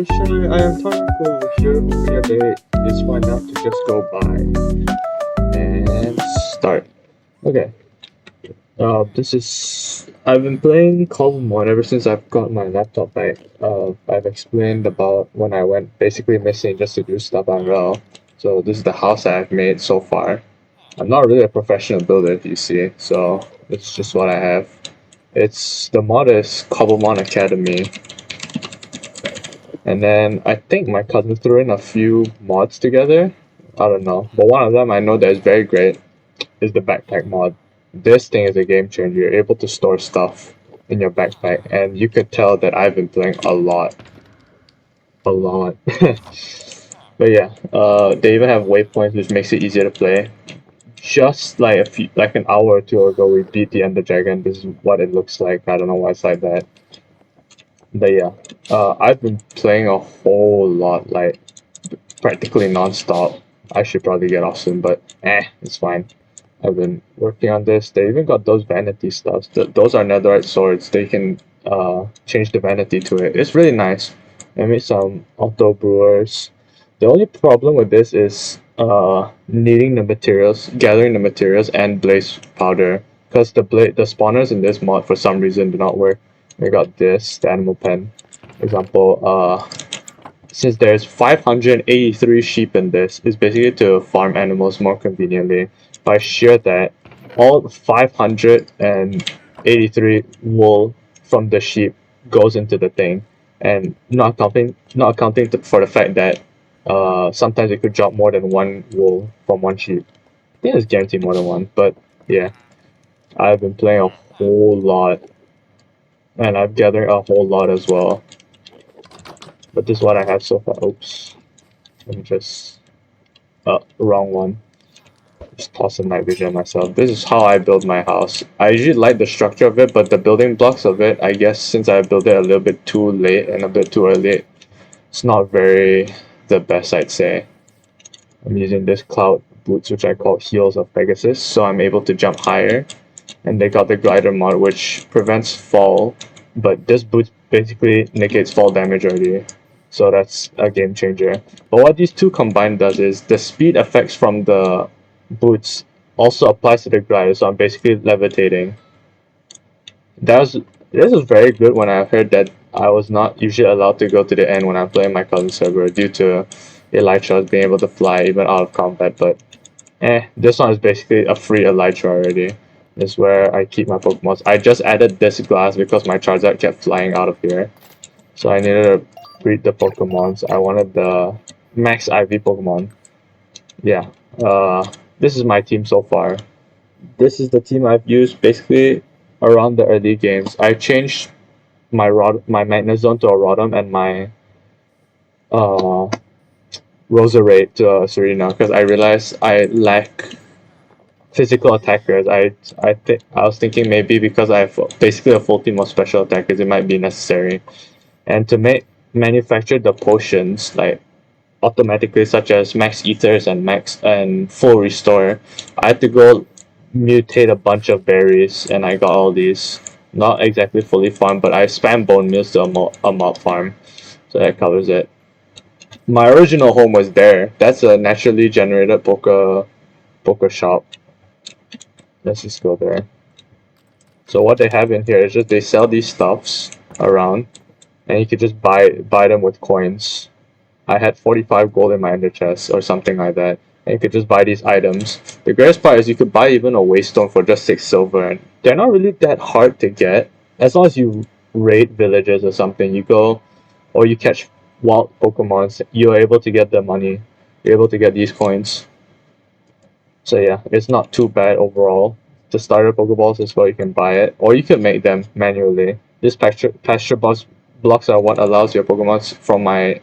Sure, I am Tarko here. Hoping your day is fine enough to just go by. And start. Okay. I've been playing Cobblemon ever since I've got my laptop back. I've explained about when I went basically missing just to do stuff on Rail. So this is the house I've made so far. I'm not really a professional builder, if you see, so it's just what I have. The mod is Cobblemon Academy. And then I think my cousin threw in a few mods together. I don't know. But one of them I know that is very great is the backpack mod. This thing is a game changer. You're able to store stuff in your backpack, and you could tell that I've been playing a lot. A lot. But yeah, they even have waypoints which makes it easier to play. Just like like an hour or two ago we beat the Ender Dragon. This is what it looks like. I don't know why it's like that. But yeah, I've been playing a whole lot, like practically non-stop. I should probably get off soon, but it's fine. I've been working on this. They even got those vanity stuffs. Those are netherite swords. They can change the vanity to it. It's really nice. I made some auto brewers. The only problem with this is needing the materials, gathering the materials, and blaze powder. Because the spawners in this mod for some reason do not work. We got this, the animal pen. For example, since there's 583 sheep in this, it's basically to farm animals more conveniently. If I share that, all 583 wool from the sheep goes into the thing, and not accounting for the fact that sometimes it could drop more than one wool from one sheep. I think it's guaranteed more than one, but yeah, I've been playing a whole lot, and I've gathered a whole lot as well. But this is what I have so far. Oops. Let me just wrong one. Just toss in night vision myself. This is how I build my house. I usually like the structure of it, but the building blocks of it, I guess since I built it a little bit too late and a bit too early, it's not very the best, I'd say. I'm using this cloud boots, which I call Heels of Pegasus, so I'm able to jump higher. And they got the glider mod, which prevents fall, but this boots basically negates fall damage already. So that's a game changer. But what these two combined does is the speed effects from the boots also applies to the glider, so I'm basically levitating. This was very good when I heard that I was not usually allowed to go to the end when I'm playing my cousin's server due to Elytras being able to fly even out of combat, but this one is basically a free Elytra already. This is where I keep my Pokemon. I just added this glass because my Charizard kept flying out of here. So I needed to breed the Pokemons. I wanted the Max IV Pokemon. Yeah. This is my team so far. This is the team I've used basically around the early games. I changed my Magnezone to a Rotom and my Roserade to a Serena because I realized I lack physical attackers. I was thinking maybe because I have basically a full team of special attackers, it might be necessary. And to manufacture the potions like automatically, such as max ethers and full restore, I had to go mutate a bunch of berries, and I got all these. Not exactly fully farmed, but I spam bone meals to a mob farm, so that covers it. My original home was there. That's a naturally generated poker shop. Let's just go there. So what they have in here is just they sell these stuffs around, and you can just buy them with coins. I had 45 gold in my ender chest or something like that, and you could just buy these items. The greatest part is you could buy even a waystone for just 6 silver, and they're not really that hard to get. As long as you raid villages or something, you go or you catch wild Pokemons, you're able to get the money. You're able to get these coins. So yeah, it's not too bad overall. The starter Pokeballs is where you can buy it, or you can make them manually. These pasture blocks are what allows your Pokemon from my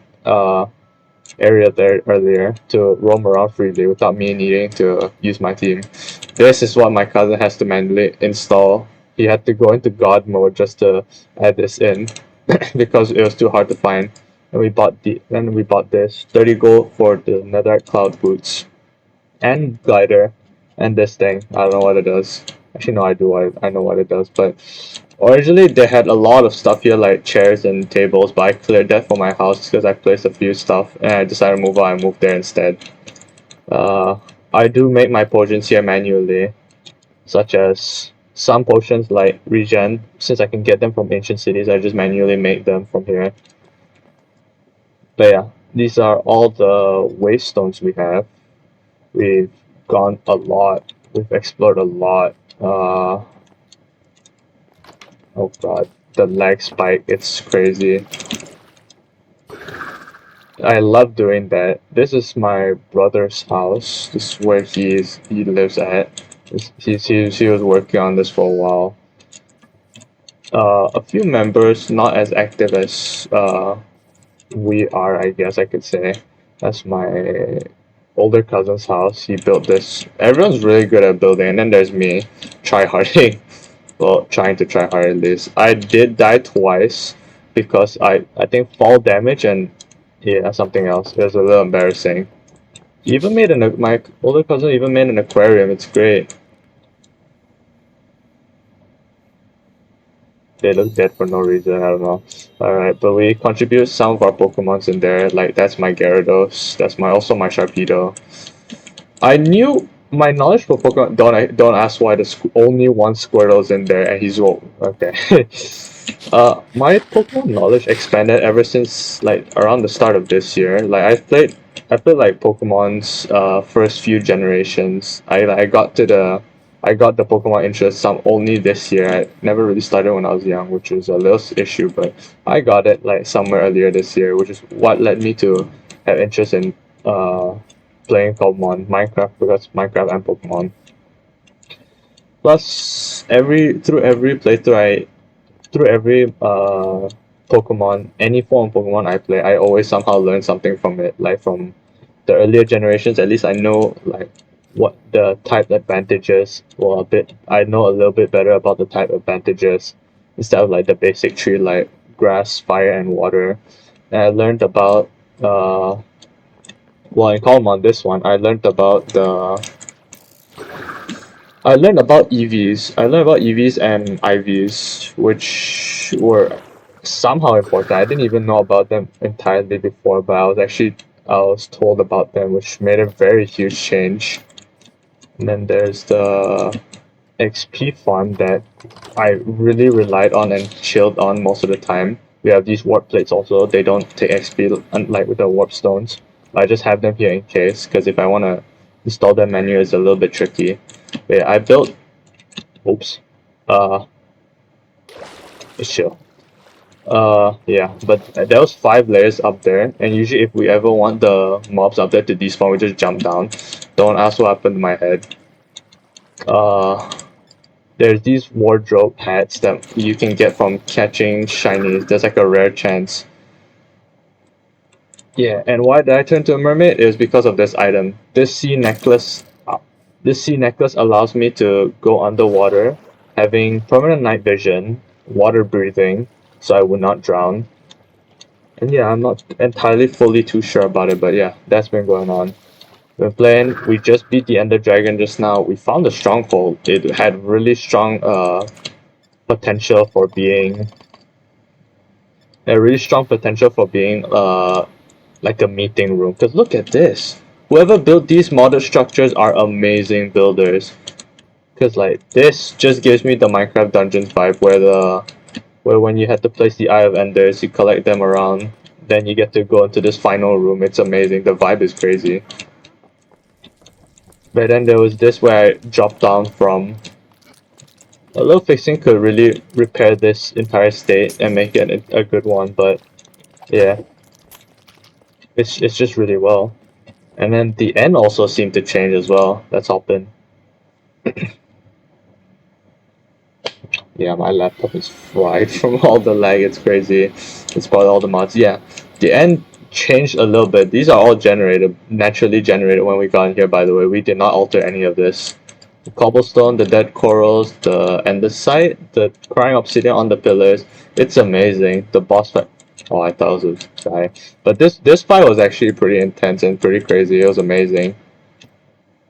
area there earlier to roam around freely without me needing to use my team. This is what my cousin has to manually install. He had to go into God mode just to add this in because it was too hard to find. And we bought this 30 gold for the Netherite Cloud boots and glider and this thing. I don't know what it does. Actually, no, I know what it does, but originally they had a lot of stuff here, like chairs and tables, but I cleared that for my house because I placed a few stuff, and I decided to move out. I moved there instead. Uh, I do make my potions here manually, such as some potions like regen. Since I can get them from ancient cities, I just manually make them from here. But yeah, these are all the waste stones we have. We've gone a lot. We've explored a lot. Oh god, the lag spike, it's crazy. I love doing that. This is my brother's house. This is where he lives at. He was working on this for a while. A few members, not as active as we are, I guess I could say. That's my older cousin's house. He built this. Everyone's really good at building, and then there's me, tryharding. Well, trying to try hard at least. I did die twice because I think fall damage and yeah, something else. It was a little embarrassing. He even made my older cousin even made an aquarium. It's great. They look dead for no reason. I don't know. All right, but we contribute some of our Pokemons in there. Like that's my Gyarados. That's my also my Sharpedo. I knew my knowledge for Pokemon. Don't ask why there's only one Squirtle's in there, and he's woke. Okay. My Pokemon knowledge expanded ever since like around the start of this year. Like I played like Pokemon's first few generations. I got the Pokemon interest some only this year. I never really started when I was young, which is a little issue, but I got it like somewhere earlier this year, which is what led me to have interest in playing Cobblemon, Minecraft, because Minecraft and Pokemon. Plus, every playthrough, through every Pokemon, any form of Pokemon I play, I always somehow learn something from it. Like from the earlier generations, at least I know like what the type advantages, or a bit. I know a little bit better about the type advantages instead of like the basic tree like grass, fire, and water. And I learned about well, in Column on this one, I learned about EVs. I learned about EVs and IVs, which were somehow important. I didn't even know about them entirely before, but I was told about them, which made a very huge change. And then there's the XP farm that I really relied on and chilled on most of the time. We have these warp plates also. They don't take XP unlike with the warp stones. I just have them here in case, because if I want to install them manually, it's a little bit tricky. Wait, I built. Oops. Just chill. Yeah, but there was 5 layers up there, and usually if we ever want the mobs up there to despawn, we just jump down. Don't ask what happened to my head. There's these wardrobe hats that you can get from catching shinies. There's like a rare chance. Yeah, and why did I turn to a mermaid? It was because of this item. This sea necklace. This sea necklace allows me to go underwater, having permanent night vision, water breathing, so I would not drown. And yeah, I'm not entirely fully too sure about it, but yeah, that's been going on. We're playing. We just beat the Ender Dragon just now. We found a stronghold. It had really strong potential for being like a meeting room. Cause look at this. Whoever built these modded structures are amazing builders. Cause like this just gives me the Minecraft Dungeons vibe, where when you had to place the Eye of Enders, you collect them around. Then you get to go into this final room. It's amazing. The vibe is crazy. But then there was this where I dropped down from. A little fixing could really repair this entire state and make it a good one, but yeah, it's just really well. And then the end also seemed to change as well. Let's hop in. Yeah, my laptop is fried from all the lag. It's crazy. It's probably all the mods. Yeah, the end changed a little bit. These are all naturally generated when we got in here, by the way. We did not alter any of this. The cobblestone, the dead corals, the andesite, the crying obsidian on the pillars. It's amazing. The boss fight. Oh, I thought it was a guy. But this fight was actually pretty intense and pretty crazy. It was amazing.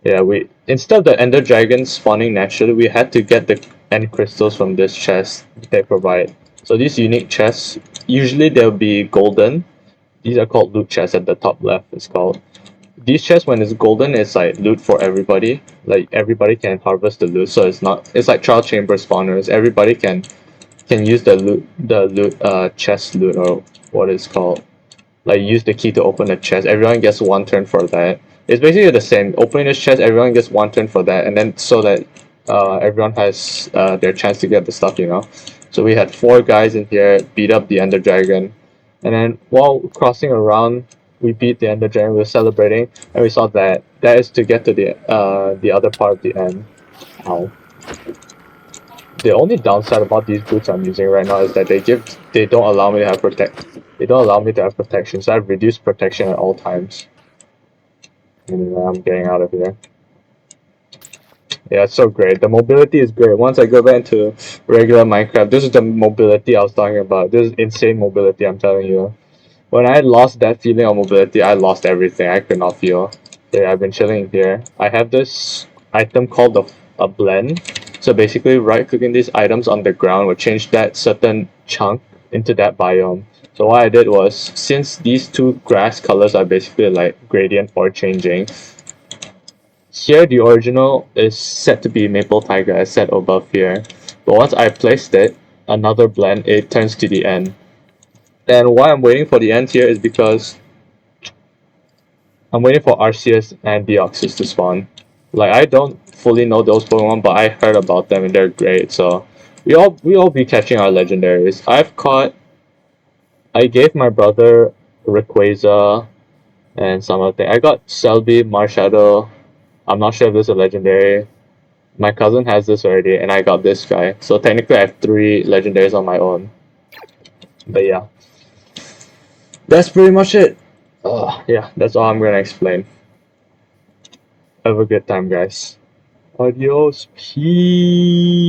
Yeah, we instead of the ender dragon spawning naturally, we had to get the end crystals from this chest they provide. So these unique chests, usually they'll be golden. These are called loot chests at the top left, it's called. These chests when it's golden it's like loot for everybody. Like everybody can harvest the loot, so it's like trial chamber spawners. Everybody can use the chest loot or what it's called. Like use the key to open the chest. Everyone gets one turn for that. It's basically the same. Opening this chest, everyone gets one turn for that, and then so that everyone has their chance to get the stuff, you know. So we had four guys in here beat up the Ender Dragon, and then while crossing around, we beat the Ender Dragon. We were celebrating, and we saw that that is to get to the other part of the end. Ow. The only downside about these boots I'm using right now is that they don't allow me to have they don't allow me to have protection, so I've reduced protection at all times. Anyway, I'm getting out of here. Yeah, it's so great. The mobility is great. Once I go back into regular Minecraft, this is the mobility I was talking about. This is insane mobility, I'm telling you. When I lost that feeling of mobility, I lost everything. I could not feel. Yeah, I've been chilling here. I have this item called a blend. So basically, right-clicking these items on the ground will change that certain chunk into that biome. So what I did was, since these two grass colors are basically like gradient or changing, here the original is set to be maple tiger as set above here. But once I placed it, another blend, it turns to the end. And why I'm waiting for the end here is because I'm waiting for Arceus and Deoxys to spawn. Like I don't fully know those Pokemon, but I heard about them and they're great. So we all be catching our legendaries. I gave my brother Rayquaza and some other thing. I got Selby, Marshadow. I'm not sure if this is a legendary. My cousin has this already, and I got this guy. So technically, I have three legendaries on my own. But yeah, that's pretty much it. Yeah, that's all I'm gonna explain. Have a good time, guys. Adios. Peace.